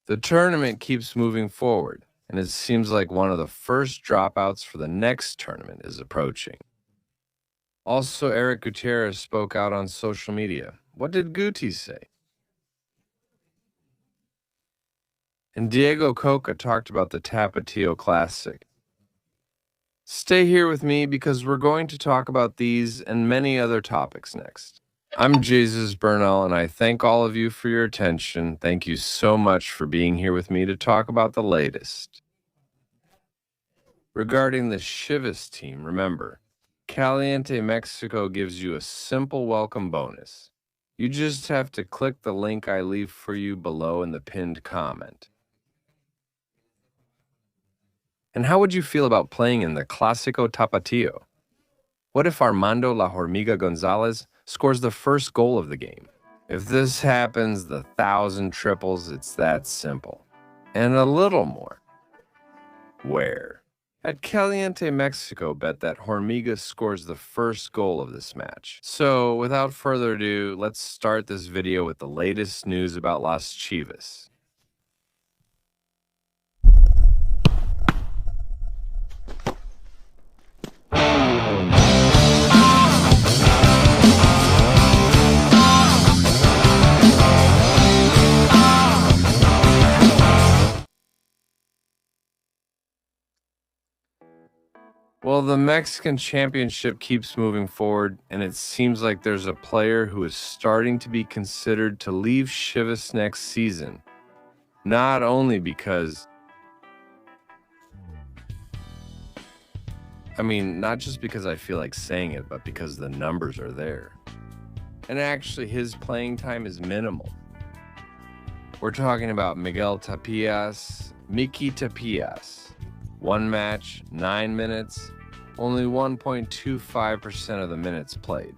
The tournament keeps moving forward, and it seems like one of the first dropouts for the next tournament is approaching. Also, Eric Gutierrez spoke out on social media. What did Guti say? And Diego Cocca talked about the Tapatío Classic. Stay here with me because we're going to talk about these and many other topics next. I'm Jesus Bernal, and I thank all of you for your attention. Thank you so much for being here with me to talk about the latest. Regarding the Chivas team, remember, Caliente Mexico gives you a simple welcome bonus. You just have to click the link I leave for you below in the pinned comment. And how would you feel about playing in the Clásico Tapatío? What if Armando La Hormiga Gonzalez scores the first goal of the game? If this happens, the 1,000 triples, it's that simple. And a little more. Where? At Caliente Mexico, bet that Hormiga scores the first goal of this match. So, without further ado, let's start this video with the latest news about Las Chivas. Well, the Mexican championship keeps moving forward, and it seems like there's a player who is starting to be considered to leave Chivas next season. Not only because, not just because I feel like saying it, but because the numbers are there. And actually, his playing time is minimal. We're talking about Miguel Tapias, Miki Tapias. One match, 9 minutes, only 1.25% of the minutes played.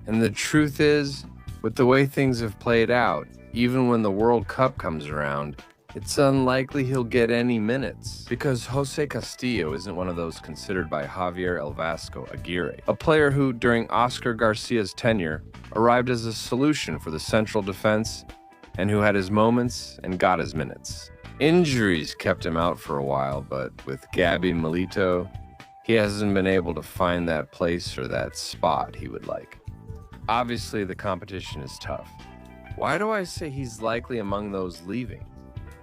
And the truth is, with the way things have played out, even when the World Cup comes around, it's unlikely he'll get any minutes because Jose Castillo isn't one of those considered by Javier El Vasco Aguirre, a player who, during Oscar Garcia's tenure, arrived as a solution for the central defense and who had his moments and got his minutes. Injuries kept him out for a while, but with Gabby Milito, he hasn't been able to find that place or that spot he would like. Obviously, the competition is tough. Why do I say he's likely among those leaving?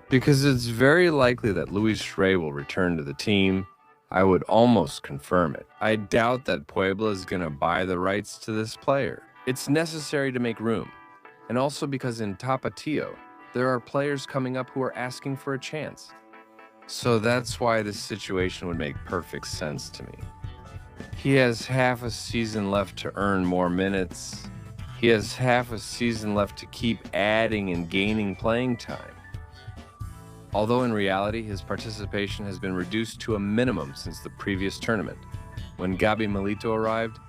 Because it's very likely that Luis Rey will return to the team. I would almost confirm it. I doubt that Puebla is going to buy the rights to this player. It's necessary to make room, and also because in Tapatío, there are players coming up who are asking for a chance. So that's why this situation would make perfect sense to me. He has half a season left to earn more minutes. He has half a season left to keep adding and gaining playing time. Although in reality, his participation has been reduced to a minimum since the previous tournament, when Gabi Milito arrived,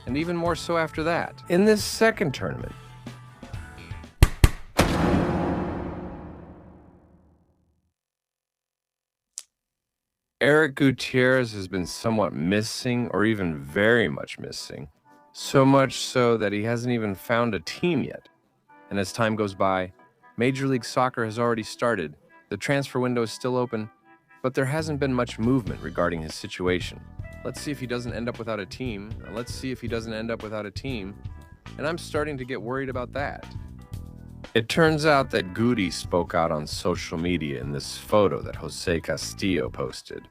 and even more so after that. In this second tournament, Eric Gutierrez has been somewhat missing, or even very much missing. So much so that he hasn't even found a team yet. And as time goes by, Major League Soccer has already started. The transfer window is still open, but there hasn't been much movement regarding his situation. Let's see if he doesn't end up without a team. And I'm starting to get worried about that. It turns out that Guti spoke out on social media in this photo that Jose Castillo posted,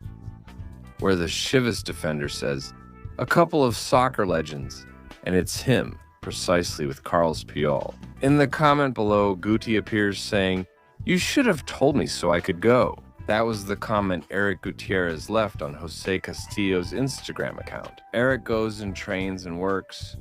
where the Chivas defender says, "A couple of soccer legends," and it's him, precisely with Carlos Puyol. In the comment below, Guti appears saying, "You should have told me so I could go." That was the comment Eric Gutierrez left on Jose Castillo's Instagram account. Eric goes and trains and works,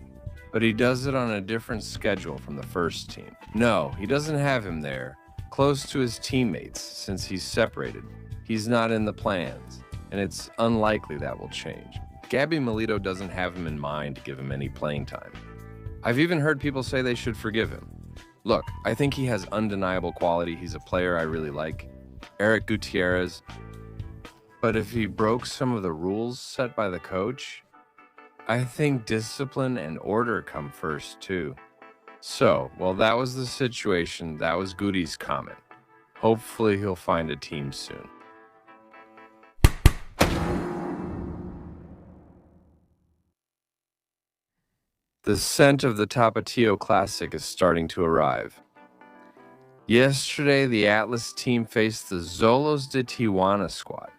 but he does it on a different schedule from the first team. No, he doesn't have him there, close to his teammates, since he's separated. He's not in the plans, and it's unlikely that will change. Gabby Milito doesn't have him in mind to give him any playing time. I've even heard people say they should forgive him. Look, I think he has undeniable quality. He's a player I really like, Eric Gutierrez. But if he broke some of the rules set by the coach, I think discipline and order come first, too. So, well, that was the situation. That was Guti's comment. Hopefully he'll find a team soon. The scent of the Tapatío Classic is starting to arrive. Yesterday, the Atlas team faced the Zolos de Tijuana squad,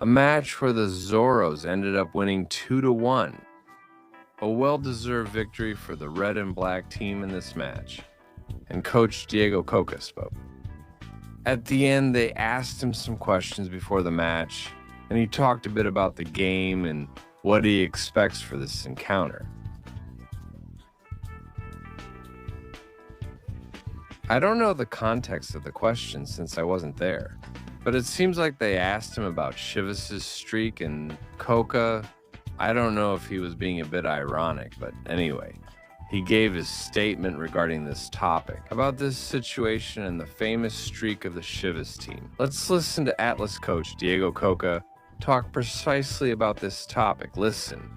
a match where the Zorros ended up winning 2-1. A well-deserved victory for the red and black team in this match, and Coach Diego Cocca spoke. At the end, they asked him some questions before the match, and he talked a bit about the game and what he expects for this encounter. I don't know the context of the question since I wasn't there, but it seems like they asked him about Chivas' streak and Cocca. I don't know if he was being a bit ironic, but anyway, he gave his statement regarding this topic, about this situation and the famous streak of the Chivas team. Let's listen to Atlas coach Diego Cocca talk precisely about this topic. Listen.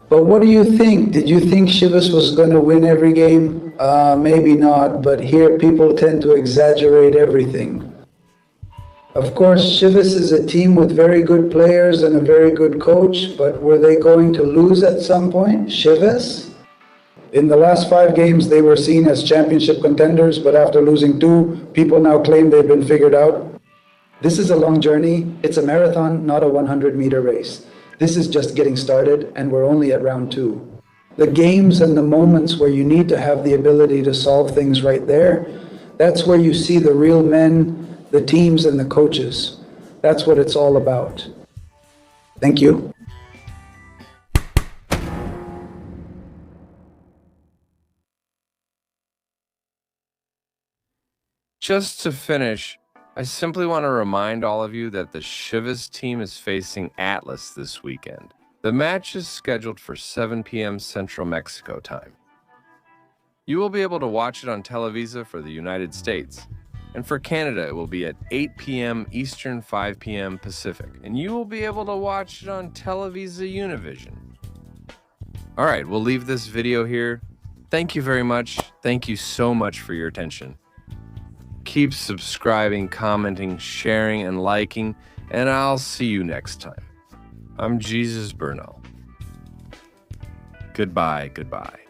But what do you think? Did you think Chivas was going to win every game? Maybe not, but here people tend to exaggerate everything. Of course, Chivas is a team with very good players and a very good coach, but were they going to lose at some point? Chivas? In the last 5 games, they were seen as championship contenders, but after losing 2, people now claim they've been figured out. This is a long journey. It's a marathon, not a 100-meter race. This is just getting started, and we're only at round 2. The games and the moments where you need to have the ability to solve things right there, that's where you see the real men, the teams, and the coaches. That's what it's all about. Thank you. Just to finish, I simply want to remind all of you that the Chivas team is facing Atlas this weekend. The match is scheduled for 7 p.m. Central Mexico time. You will be able to watch it on Televisa for the United States, and for Canada it will be at 8 p.m. Eastern, 5 p.m. Pacific, and you will be able to watch it on Televisa Univision. Alright, we'll leave this video here. Thank you very much. Thank you so much for your attention. Keep subscribing, commenting, sharing, and liking, and I'll see you next time. I'm Jesus Bernal. Goodbye, goodbye.